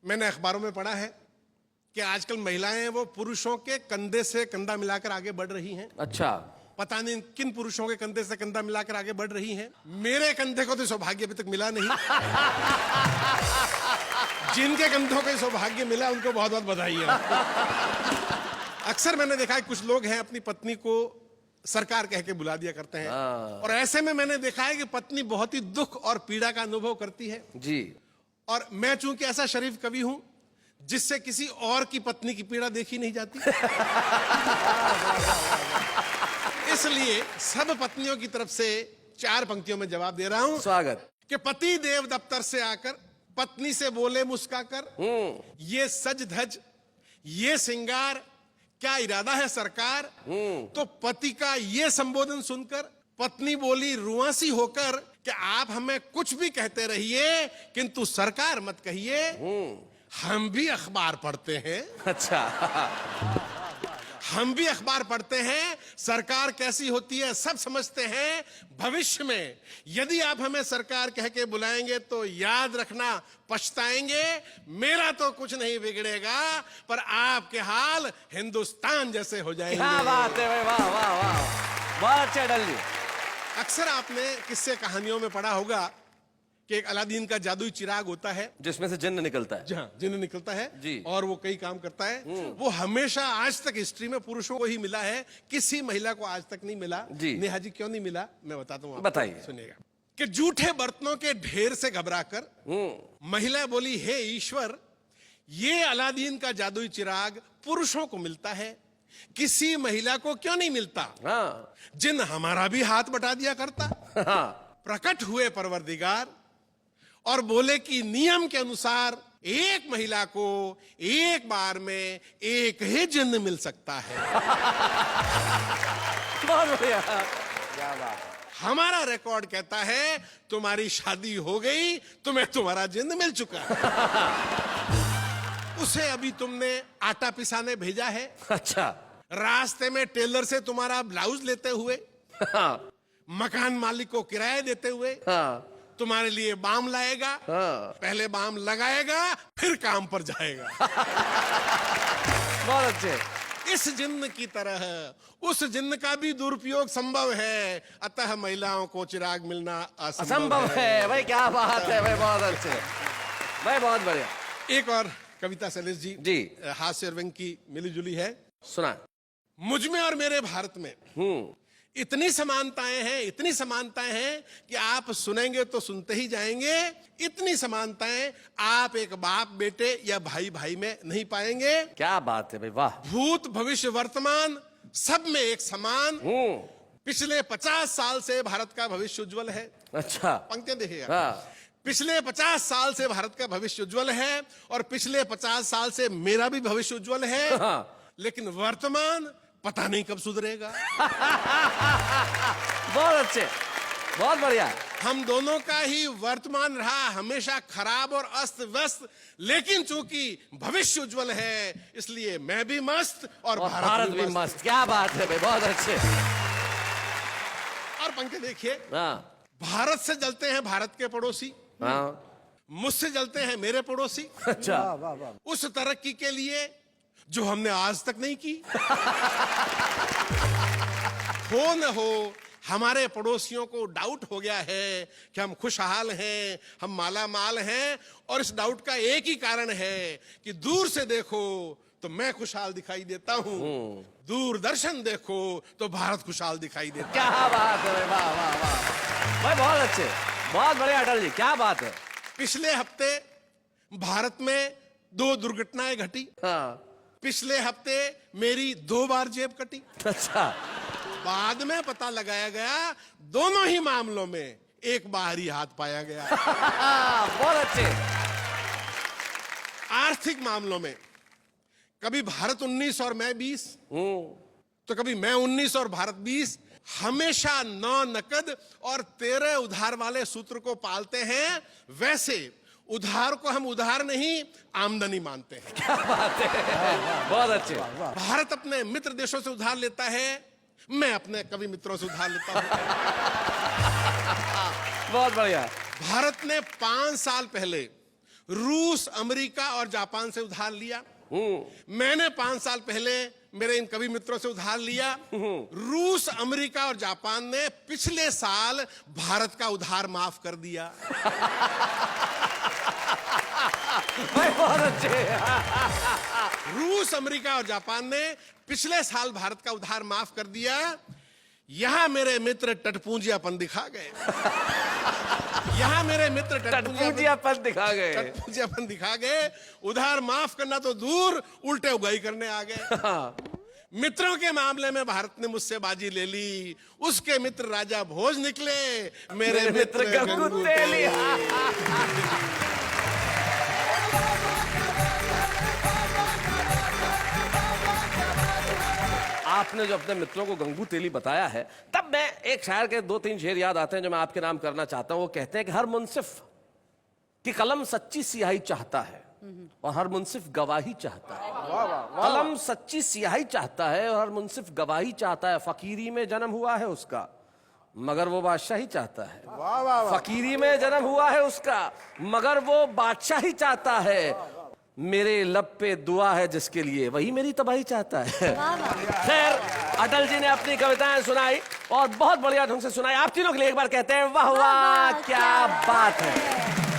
मैंने अखबारों में पढ़ा है कि आजकल महिलाएं वो पुरुषों के कंधे से कंधा मिलाकर आगे बढ़ रही हैं। अच्छा। पता नहीं किन पुरुषों के कंधे से कंधा मिलाकर आगे बढ़ रही हैं। मेरे कंधे को तो सौभाग्य अभी तक मिला नहीं। जिनके कंधों को सौभाग्य मिला उनको बहुत बहुत बधाई है। अक्सर मैंने देखा है कुछ लोग हैं अपनी पत्नी को सरकार कह के बुला दिया करते हैं, और ऐसे में मैंने देखा है कि पत्नी बहुत ही दुख और पीड़ा का अनुभव करती है जी। और मैं चूंकि ऐसा शरीफ कवि हूं जिससे किसी और की पत्नी की पीड़ा देखी नहीं जाती, इसलिए सब पत्नियों की तरफ से 4 पंक्तियों में जवाब दे रहा हूं। स्वागत। कि पति देव दफ्तर से आकर पत्नी से बोले मुस्काकर, ये सज धज ये सिंगार क्या इरादा है सरकार। तो पति का ये संबोधन सुनकर पत्नी बोली रुआसी होकर कि आप हमें कुछ भी कहते रहिए किंतु सरकार मत कहिए, हम भी अखबार पढ़ते हैं। अच्छा। हम भी अखबार पढ़ते हैं, सरकार कैसी होती है सब समझते हैं। भविष्य में यदि आप हमें सरकार कह के बुलाएंगे तो याद रखना पछताएंगे। मेरा तो कुछ नहीं बिगड़ेगा पर आपके हाल हिंदुस्तान जैसे हो जाएंगे। क्या बात है भाई, वाह वाह वाह, बहुत अच्छा अटल जी। अक्सर आपने किस्से कहानियों में पढ़ा होगा कि एक अलादीन का जादुई चिराग होता है जिसमें से जिन्न निकलता है। जहां जिन्न निकलता है जी। और वो कई काम करता है। वो हमेशा आज तक हिस्ट्री में पुरुषों को ही मिला है, किसी महिला को आज तक नहीं मिला। जी। नेहा जी क्यों नहीं मिला मैं बताता हूँ, बताइए। सुनिएगा। कि जूठे बर्तनों के ढेर से घबराकर महिला बोली, हे ईश्वर ये अलादीन का जादुई चिराग पुरुषों को मिलता है, किसी महिला को क्यों नहीं मिलता। हाँ। जिन हमारा भी हाथ बटा दिया करता। हाँ। प्रकट हुए परवरदिगार और बोले कि नियम के अनुसार एक महिला को एक बार में एक ही जिन्न मिल सकता है। बहुत बढ़िया, क्या बात है। हमारा रिकॉर्ड कहता है तुम्हारी शादी हो गई, तुम्हें तुम्हारा जिन्न मिल चुका है। उसे अभी तुमने आटा पिसाने भेजा है। अच्छा। रास्ते में टेलर से तुम्हारा ब्लाउज लेते हुए, हाँ। मकान मालिक को किराया देते हुए हाँ। तुम्हारे लिए बाम लाएगा। हाँ। पहले बाम लगाएगा फिर काम पर जाएगा। बहुत अच्छे। इस जिन्न की तरह उस जिन्न का भी दुरुपयोग संभव है, अतः महिलाओं को चिराग मिलना असंभव है। भाई क्या बात है भाई, बहुत अच्छे भाई, बहुत बढ़िया। एक और कविता शैलेश जी हास्य और व्यंग की मिली जुली है, सुना। मुझ में और मेरे भारत में इतनी समानताएं हैं, इतनी समानताएं हैं कि आप सुनेंगे तो सुनते ही जाएंगे। इतनी समानताएं आप एक बाप बेटे या भाई भाई में नहीं पाएंगे। क्या बात है भाई, वाह। भूत भविष्य वर्तमान सब में एक समान। पिछले 50 साल से भारत का भविष्य उज्जवल है। अच्छा। पंक्तियां देखिएगा। हाँ। पिछले 50 साल से भारत का भविष्य उज्जवल है और पिछले 50 साल से मेरा भी भविष्य उज्जवल है। हाँ। लेकिन वर्तमान पता नहीं कब सुधरेगा। बहुत अच्छे, बहुत बढ़िया। हम दोनों का ही वर्तमान रहा हमेशा खराब और अस्त व्यस्त, लेकिन चूंकि भविष्य उज्जवल है इसलिए मैं भी मस्त और भारत भी मस्त। क्या बात है भाई, बहुत अच्छे। और पंक्ति देखिए। हाँ। भारत से जलते हैं भारत के पड़ोसी, हाँ। मुझसे जलते हैं मेरे पड़ोसी। अच्छा। उस तरक्की के लिए जो हमने आज तक नहीं की। हो न हो हमारे पड़ोसियों को डाउट हो गया है कि हम खुशहाल हैं, हम माला माल हैं, और इस डाउट का एक ही कारण है कि दूर से देखो तो मैं खुशहाल दिखाई देता हूं, दूरदर्शन देखो तो भारत खुशहाल दिखाई देता है। क्या बात है, वाह वाह वाह भाई, बहुत अच्छे, बहुत बढ़िया अटल जी, क्या बात है। पिछले हफ्ते भारत में 2 दुर्घटनाएं घटी। हाँ। पिछले हफ्ते मेरी 2 बार जेब कटी। अच्छा। बाद में पता लगाया गया दोनों ही मामलों में एक बाहरी हाथ पाया गया। बहुत अच्छे। आर्थिक मामलों में कभी भारत 19 और मैं 20, तो कभी मैं 19 और भारत 20। हमेशा 9 नकद और 13 उधार वाले सूत्र को पालते हैं। वैसे उधार को हम उधार नहीं आमदनी मानते हैं। क्या बात है, बहुत अच्छे। भारत अपने मित्र देशों से उधार लेता है, मैं अपने कभी मित्रों से उधार लेता हूं। बहुत बढ़िया। भारत ने 5 साल पहले रूस, अमेरिका और जापान से उधार लिया। मैंने 5 साल पहले मेरे इन कवि मित्रों से उधार लिया। रूस, अमेरिका और जापान ने पिछले साल भारत का उधार माफ कर दिया। भाई बहुत अच्छे। रूस, अमेरिका और जापान ने पिछले साल भारत का उधार माफ कर दिया। यहां मेरे मित्र टटपूंजियापन दिखा गए। यहां मेरे मित्र टटपूंजियापन दिखा गए। टटपूंजियापन दिखा गए। उधार माफ करना तो दूर, उल्टे उगाई करने आ गए। मित्रों के मामले में भारत ने मुझसे बाजी ले ली। उसके मित्र राजा भोज निकले, मेरे मित्र गंगू तेली। आपने जो अपने मित्रों को गंगू तेली बताया है, तब मैं एक शायर के 2-3 शेर याद आते हैं जो मैं आपके नाम करना चाहता हूं। वो कहते हैं कि हर मुंसिफ की कलम सच्ची सियाही चाहता है और हर मुंसिफ गवाही चाहता है। कलम सच्ची सियाही चाहता है और हर मुंसिफ गवाही चाहता है। फकीरी में जन्म हुआ है उसका, मगर वो बादशाही चाहता है। फकीरी में जन्म हुआ है उसका, मगर वो बादशाही चाहता है। मेरे लब पे दुआ है जिसके लिए, वही मेरी तबाही चाहता है। खैर, अटल जी ने अपनी कविताएं सुनाई और बहुत बढ़िया ढंग से सुनाई। आप तीनों के लिए एक बार कहते हैं वाह वाह, क्या बात है।